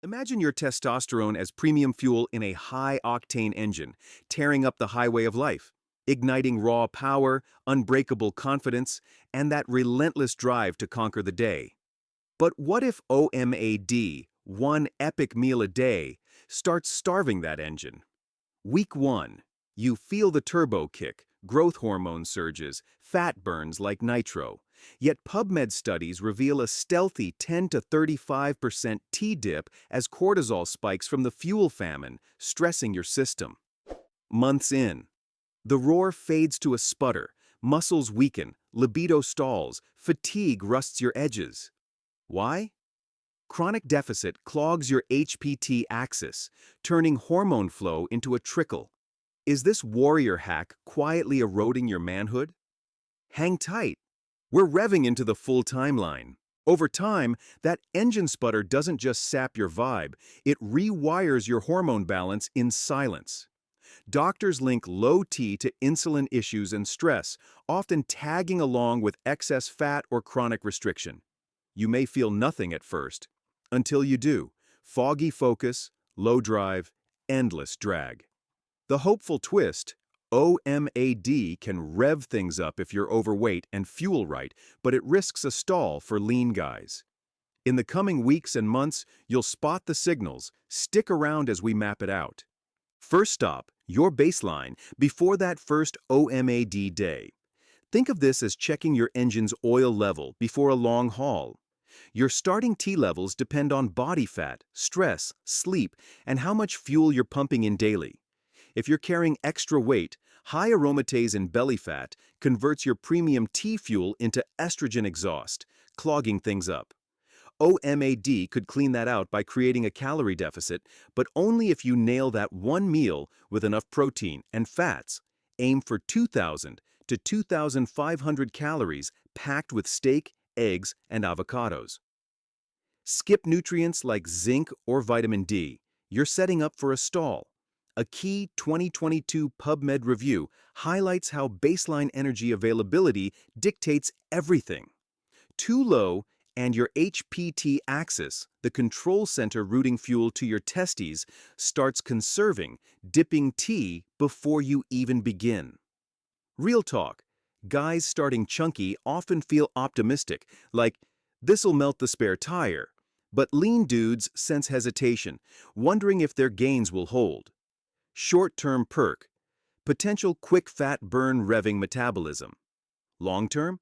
Imagine your testosterone as premium fuel in a high-octane engine, tearing up the highway of life, igniting raw power, unbreakable confidence, and that relentless drive to conquer the day. But what if OMAD, one epic meal a day, starts starving that engine? Week 1. You feel the turbo kick, growth hormone surges, fat burns like nitro. Yet PubMed studies reveal a stealthy 10 to 35% T-dip as cortisol spikes from the fuel famine, stressing your system. Months in, the roar fades to a sputter, muscles weaken, libido stalls, fatigue rusts your edges. Why? Chronic deficit clogs your HPT axis, turning hormone flow into a trickle. Is this warrior hack quietly eroding your manhood? Hang tight. We're revving into the full timeline. Over time, that engine sputter doesn't just sap your vibe, it rewires your hormone balance in silence. Doctors link low T to insulin issues and stress, often tagging along with excess fat or chronic restriction. You may feel nothing at first, until you do. Foggy focus, low drive, endless drag. The hopeful twist: OMAD can rev things up if you're overweight and fuel right, but it risks a stall for lean guys. In the coming weeks and months, you'll spot the signals. Stick around as we map it out. First stop, your baseline, before that first OMAD day. Think of this as checking your engine's oil level before a long haul. Your starting T levels depend on body fat, stress, sleep, and how much fuel you're pumping in daily. If you're carrying extra weight, high aromatase in belly fat converts your premium T fuel into estrogen exhaust, clogging things up. OMAD could clean that out by creating a calorie deficit, but only if you nail that one meal with enough protein and fats. Aim for 2,000 to 2,500 calories packed with steak, eggs, and avocados. Skip nutrients like zinc or vitamin D. You're setting up for a stall. A key 2022 PubMed review highlights how baseline energy availability dictates everything. Too low, and your HPT axis, the control center routing fuel to your testes, starts conserving, dipping T before you even begin. Real talk, guys starting chunky often feel optimistic, like, this'll melt the spare tire. But lean dudes sense hesitation, wondering if their gains will hold. Short-term perk: potential quick fat burn revving metabolism. Long-term: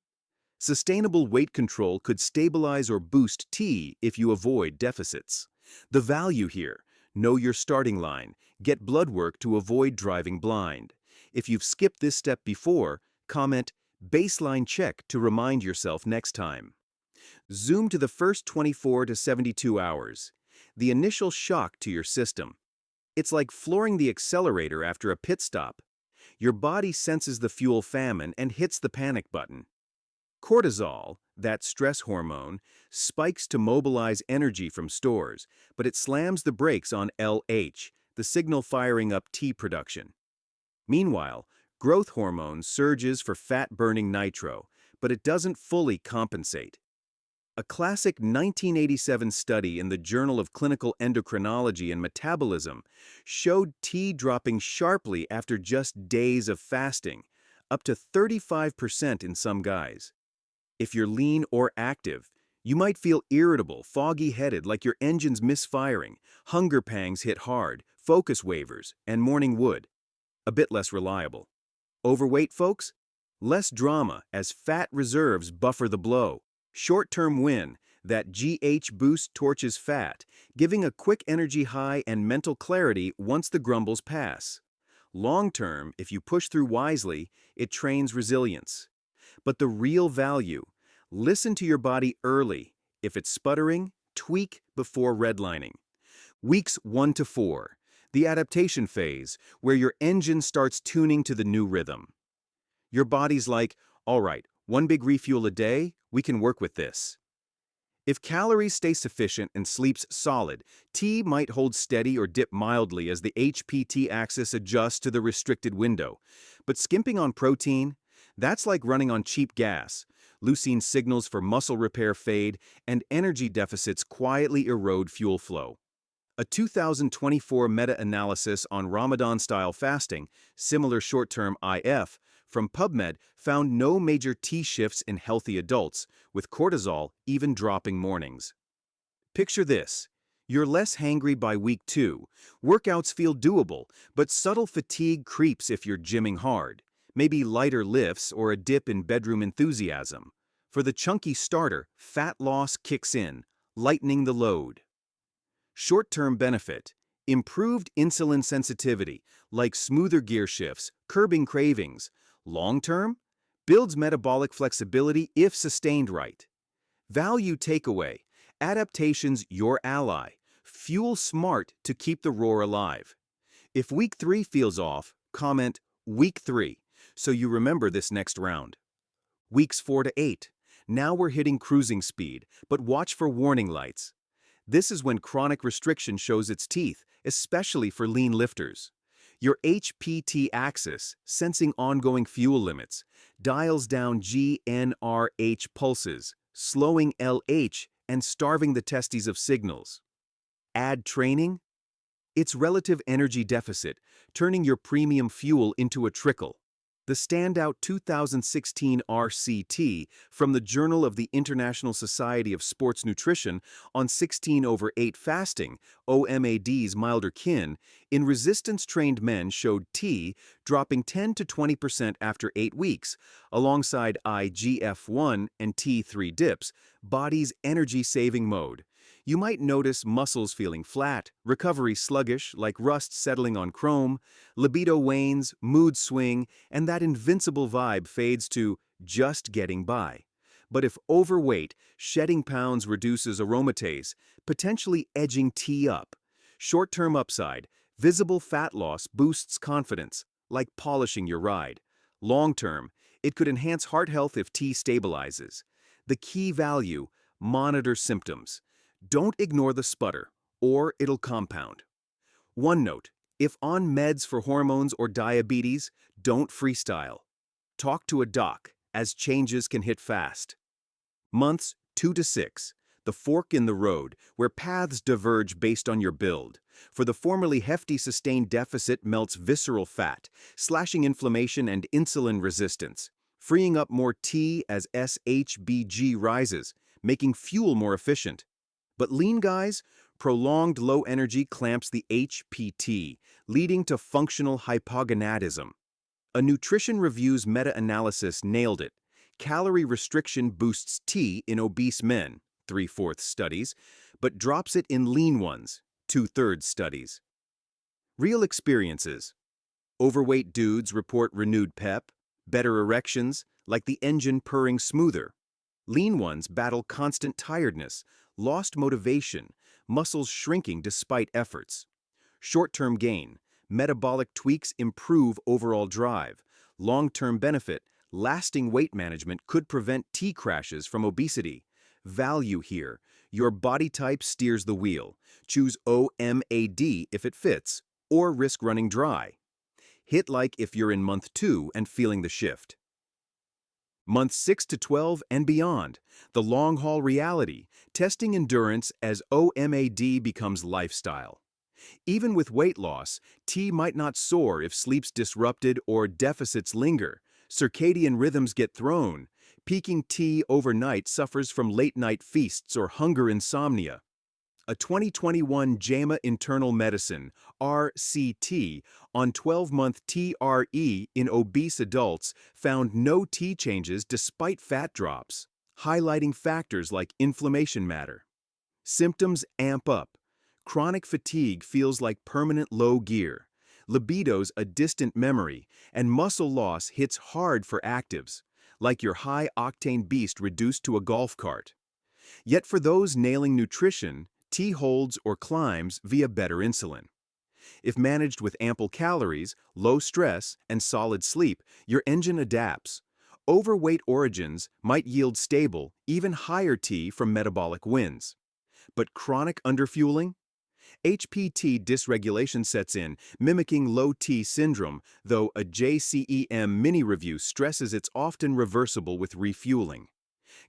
sustainable weight control could stabilize or boost T if you avoid deficits. The value here: know your starting line, get blood work to avoid driving blind. If you've skipped this step before, comment "baseline check" to remind yourself next time. Zoom to the first 24 to 72 hours. The initial shock to your system. It's like flooring the accelerator after a pit stop. Your body senses the fuel famine and hits the panic button. Cortisol, that stress hormone, spikes to mobilize energy from stores, but it slams the brakes on LH, the signal firing up T production. Meanwhile, growth hormone surges for fat-burning nitro, but it doesn't fully compensate. A classic 1987 study in the Journal of Clinical Endocrinology and Metabolism showed T dropping sharply after just days of fasting, up to 35% in some guys. If you're lean or active, you might feel irritable, foggy-headed, like your engine's misfiring, hunger pangs hit hard, focus wavers, and morning wood. A bit less reliable. Overweight folks? Less drama as fat reserves buffer the blow. Short-term win: that GH boost torches fat, giving a quick energy high and mental clarity once the grumbles pass. Long-term, if you push through wisely, it trains resilience. But the real value: listen to your body early. If it's sputtering, tweak before redlining. Weeks 1 to 4, the adaptation phase, where your engine starts tuning to the new rhythm. Your body's like, all right, one big refuel a day, we can work with this. If calories stay sufficient and sleep's solid, T might hold steady or dip mildly as the HPT axis adjusts to the restricted window. But skimping on protein? That's like running on cheap gas. Leucine signals for muscle repair fade, and energy deficits quietly erode fuel flow. A 2024 meta-analysis on Ramadan-style fasting, similar short-term IF, from PubMed found no major T shifts in healthy adults, with cortisol even dropping mornings. Picture this. You're less hangry by week 2. Workouts feel doable, but subtle fatigue creeps if you're gymming hard. Maybe lighter lifts or a dip in bedroom enthusiasm. For the chunky starter, fat loss kicks in, lightening the load. Short-term benefit: improved insulin sensitivity, like smoother gear shifts, curbing cravings. Long-term: builds metabolic flexibility if sustained right. Value takeaway: adaptation's your ally. Fuel smart to keep the roar alive. If week 3 feels off, comment week 3 so you remember this next round. Weeks 4 to 8. Now we're hitting cruising speed, but watch for warning lights. This is when chronic restriction shows its teeth, especially for lean lifters. Your HPT axis, sensing ongoing fuel limits, dials down GnRH pulses, slowing LH and starving the testes of signals. Add training? It's relative energy deficit, turning your premium fuel into a trickle. The standout 2016 RCT from the Journal of the International Society of Sports Nutrition on 16/8 fasting, OMAD's milder kin, in resistance-trained men showed T dropping 10 to 20% after 8 weeks, alongside IGF-1 and T3 dips, body's energy-saving mode. You might notice muscles feeling flat, recovery sluggish like rust settling on chrome, libido wanes, mood swing, and that invincible vibe fades to just getting by. But if overweight, shedding pounds reduces aromatase, potentially edging T up. Short-term upside: visible fat loss boosts confidence, like polishing your ride. Long-term: it could enhance heart health if T stabilizes. The key value: monitor symptoms. Don't ignore the sputter, or it'll compound. One note: if on meds for hormones or diabetes, don't freestyle. Talk to a doc, as changes can hit fast. Months 2 to 6, the fork in the road, where paths diverge based on your build. For the formerly hefty sustained deficit melts visceral fat, slashing inflammation and insulin resistance, freeing up more T as SHBG rises, making fuel more efficient. But lean guys, prolonged low energy clamps the HPT, leading to functional hypogonadism. A Nutrition Review's meta-analysis nailed it. Calorie restriction boosts T in obese men, 3/4 studies, but drops it in lean ones, 2/3 studies. Real experiences: overweight dudes report renewed pep, better erections, like the engine purring smoother. Lean ones battle constant tiredness, lost motivation, muscles shrinking despite efforts. Short-term gain: metabolic tweaks improve overall drive. Long-term benefit: lasting weight management could prevent T crashes from obesity. Value here: your body type steers the wheel. Choose OMAD if it fits, or risk running dry. Hit like if you're in month 2 and feeling the shift. Months 6 to 12 and beyond, the long-haul reality, testing endurance as OMAD becomes lifestyle. Even with weight loss, T might not soar if sleep's disrupted or deficits linger. Circadian rhythms get thrown. Peaking T overnight suffers from late-night feasts or hunger insomnia. A 2021 JAMA Internal Medicine RCT on 12-month TRE in obese adults found no T changes despite fat drops, highlighting factors like inflammation matter. Symptoms amp up. Chronic fatigue feels like permanent low gear. Libido's a distant memory, and muscle loss hits hard for actives, like your high-octane beast reduced to a golf cart. Yet for those nailing nutrition, T holds or climbs via better insulin. If managed with ample calories, low stress, and solid sleep, your engine adapts. Overweight origins might yield stable, even higher T from metabolic wins. But chronic underfueling? HPT dysregulation sets in, mimicking low T syndrome, though a JCEM mini-review stresses it's often reversible with refueling.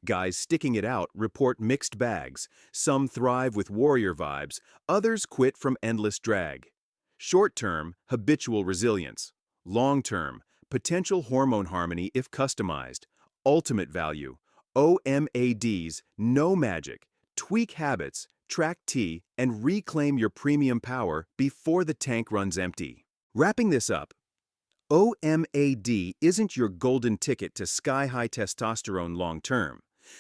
Guys sticking it out report mixed bags. Some thrive with warrior vibes, others quit from endless drag. Short-term, habitual resilience. Long-term, potential hormone harmony if customized. Ultimate value, OMADs, no magic. Tweak habits, track T, and reclaim your premium power before the tank runs empty. Wrapping this up, OMAD isn't your golden ticket to sky-high testosterone long-term.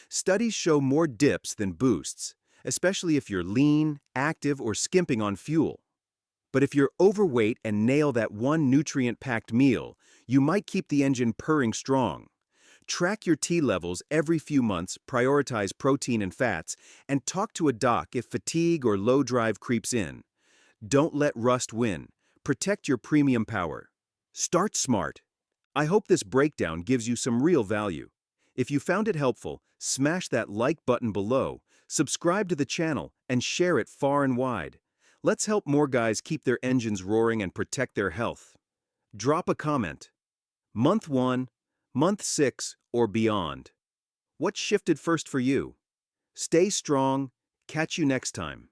Studies show more dips than boosts, especially if you're lean, active, or skimping on fuel. But if you're overweight and nail that one nutrient-packed meal, you might keep the engine purring strong. Track your T levels every few months, prioritize protein and fats, and talk to a doc if fatigue or low drive creeps in. Don't let rust win. Protect your premium power. Start smart. I hope this breakdown gives you some real value. If you found it helpful, smash that like button below, subscribe to the channel, and share it far and wide. Let's help more guys keep their engines roaring and protect their health. Drop a comment. Month 1, Month 6, or beyond. What shifted first for you? Stay strong. Catch you next time.